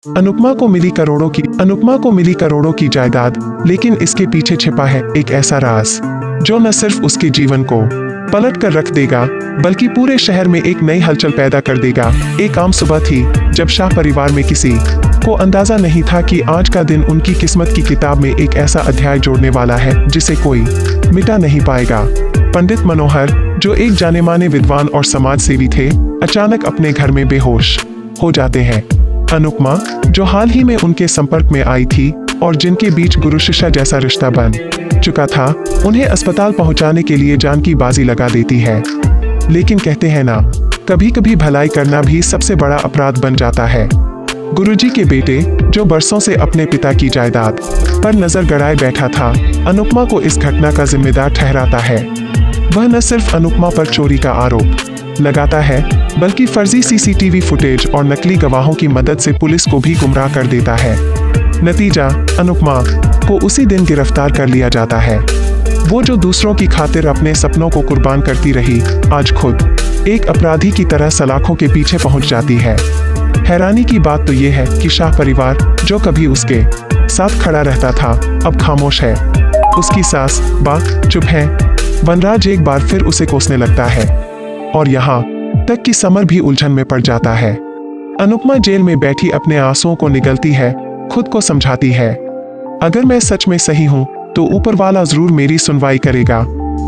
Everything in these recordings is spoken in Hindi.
अनुपमा को मिली करोड़ों की जायदाद, लेकिन इसके पीछे छिपा है एक ऐसा राज जो न सिर्फ उसके जीवन को पलट कर रख देगा, बल्कि पूरे शहर में एक नई हलचल पैदा कर देगा। एक आम सुबह थी जब शाह परिवार में किसी को अंदाजा नहीं था कि आज का दिन उनकी किस्मत की किताब में एक ऐसा अध्याय जोड़ने वाला है जिसे कोई मिटा नहीं पाएगा। पंडित मनोहर, जो एक जाने माने विद्वान और समाज सेवी थे, अचानक अपने घर में बेहोश हो जाते हैं। अनुपमा, जो हाल ही में उनके संपर्क में आई थी और जिनके बीच गुरु शिष्य जैसा रिश्ता बन चुका था, उन्हें अस्पताल पहुंचाने के लिए जान की बाजी लगा देती है। लेकिन कहते हैं ना, कभी कभी भलाई करना भी सबसे बड़ा अपराध बन जाता है। गुरुजी के बेटे, जो बरसों से अपने पिता की जायदाद पर नजर गड़ाए बैठा था, अनुपमा को इस घटना का जिम्मेदार ठहराता है। वह न सिर्फ अनुपमा पर चोरी का आरोप लगाता है, बल्कि फर्जी सीसीटीवी फुटेज और नकली गवाहों की मदद से पुलिस को भी गुमराह कर देता है। नतीजा, अनुपमा को उसी दिन गिरफ्तार कर लिया जाता है। वो जो दूसरों की खातिर अपने सपनों को कुर्बान करती रही, आज खुद एक अपराधी की तरह सलाखों के पीछे पहुंच जाती है। हैरानी की बात तो ये है कि शाह परिवार, जो कभी उसके साथ खड़ा रहता था, अब खामोश है। उसकी सास बात चुप है। वनराज एक बार फिर उसे कोसने लगता है और यहाँ तक कि समर भी उलझन में पड़ जाता है। अनुपमा जेल में बैठी अपने आंसुओं को निगलती है, खुद को समझाती है, अगर मैं सच में सही हूँ तो ऊपर वाला जरूर मेरी सुनवाई करेगा।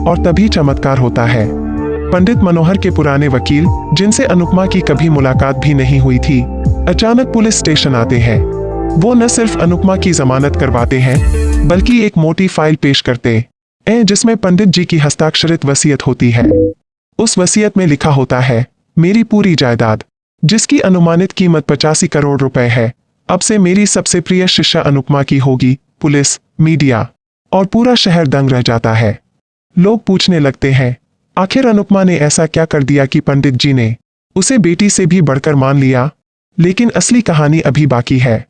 और तभी चमत्कार होता है। पंडित मनोहर के पुराने वकील, जिनसे अनुपमा की कभी मुलाकात भी नहीं हुई थी, अचानक पुलिस स्टेशन आते हैं। वो न सिर्फ अनुपमा की जमानत करवाते हैं, बल्कि एक मोटी फाइल पेश करते हैं जिसमें पंडित जी की हस्ताक्षरित वसीयत होती है। उस वसीयत में लिखा होता है, मेरी पूरी जायदाद, जिसकी अनुमानित कीमत 85 करोड़ रुपए है, अब से मेरी सबसे प्रिय शिष्य अनुपमा की होगी। पुलिस, मीडिया और पूरा शहर दंग रह जाता है। लोग पूछने लगते हैं, आखिर अनुपमा ने ऐसा क्या कर दिया कि पंडित जी ने उसे बेटी से भी बढ़कर मान लिया। लेकिन असली कहानी अभी बाकी है।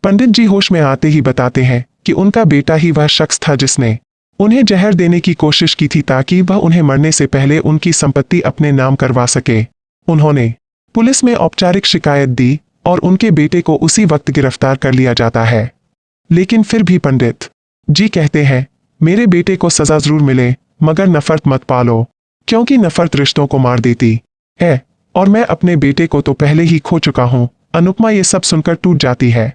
पंडित जी होश में आते ही बताते हैं कि उनका बेटा ही वह शख्स था जिसने उन्हें जहर देने की कोशिश की थी ताकि वह उन्हें मरने से पहले उनकी संपत्ति अपने नाम करवा सके। उन्होंने पुलिस में औपचारिक शिकायत दी और उनके बेटे को उसी वक्त गिरफ्तार कर लिया जाता है। लेकिन फिर भी पंडित जी कहते हैं, मेरे बेटे को सजा जरूर मिले, मगर नफरत मत पालो, क्योंकि नफरत रिश्तों को मार देती है और मैं अपने बेटे को तो पहले ही खो चुका हूं। अनुपमा ये सब सुनकर टूट जाती है,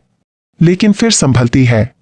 लेकिन फिर संभलती है।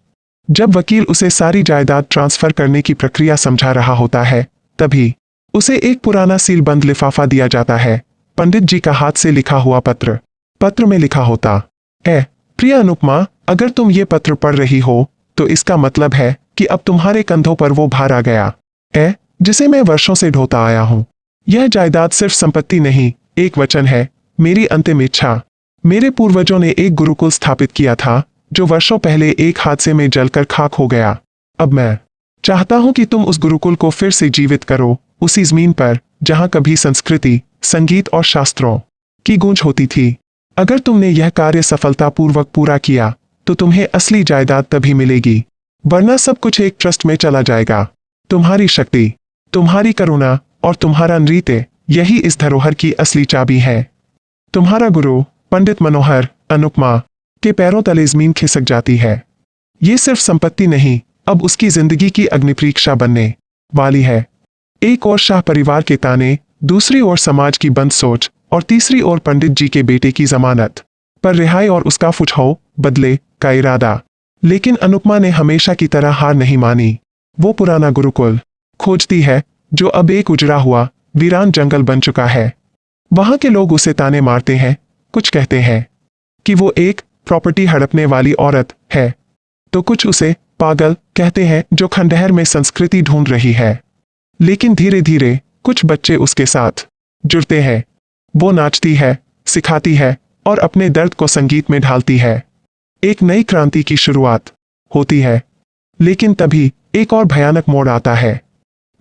जब वकील उसे सारी जायदाद ट्रांसफर करने की प्रक्रिया समझा रहा होता है, तभी उसे एक पुराना सीलबंद लिफाफा दिया जाता है। पंडित जी का हाथ से लिखा हुआ पत्र में लिखा होता है, प्रिय अनुपमा, अगर तुम ये पत्र पढ़ रही हो तो इसका मतलब है कि अब तुम्हारे कंधों पर वो भार आ गया है जिसे मैं वर्षों से ढोता आया हूं। यह जायदाद सिर्फ संपत्ति नहीं, एक वचन है, मेरी अंतिम इच्छा। मेरे पूर्वजों ने एक गुरुकुल स्थापित किया था जो वर्षों पहले एक हादसे में जलकर खाक हो गया। अब मैं चाहता हूं कि तुम उस गुरुकुल को फिर से जीवित करो, उसी जमीन पर जहां कभी संस्कृति, संगीत और शास्त्रों की गूंज होती थी। अगर तुमने यह कार्य सफलतापूर्वक पूरा किया तो तुम्हें असली जायदाद तभी मिलेगी, वरना सब कुछ एक ट्रस्ट में चला जाएगा। तुम्हारी शक्ति, तुम्हारी करुणा और तुम्हारा नृत्य, यही इस धरोहर की असली चाबी है। तुम्हारा गुरु पंडित मनोहर। अनुपमा के पैरों तले जमीन खिसक जाती है। ये सिर्फ संपत्ति नहीं, अब उसकी जिंदगी की अग्निपरीक्षा बनने वाली है। एक ओर शाह परिवार के ताने, दूसरी ओर समाज की बंद सोच और तीसरी ओर पंडित जी के बेटे की जमानत पर रिहाई और उसका फुटहो बदले का इरादा। लेकिन अनुपमा ने हमेशा की तरह हार नहीं मानी। वो पुराना गुरुकुल खोजती है जो अब एक उजड़ा हुआ वीरान जंगल बन चुका है। वहां के लोग उसे ताने मारते हैं, कुछ कहते हैं कि वो एक प्रॉपर्टी हड़पने वाली औरत है, तो कुछ उसे पागल कहते हैं जो खंडहर में संस्कृति ढूंढ रही है। लेकिन धीरे धीरे कुछ बच्चे उसके साथ जुड़ते हैं। वो नाचती है, सिखाती है और अपने दर्द को संगीत में ढालती है। एक नई क्रांति की शुरुआत होती है। लेकिन तभी एक और भयानक मोड़ आता है।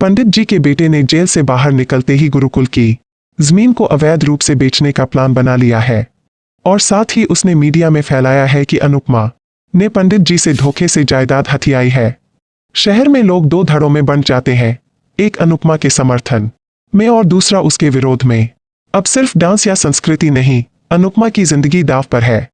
पंडित जी के बेटे ने जेल से बाहर निकलते ही गुरुकुल की जमीन को अवैध रूप से बेचने का प्लान बना लिया है और साथ ही उसने मीडिया में फैलाया है कि अनुपमा ने पंडित जी से धोखे से जायदाद हथियाई है। शहर में लोग दो धड़ों में बंट जाते हैं, एक अनुपमा के समर्थन में और दूसरा उसके विरोध में। अब सिर्फ डांस या संस्कृति नहीं, अनुपमा की जिंदगी दांव पर है।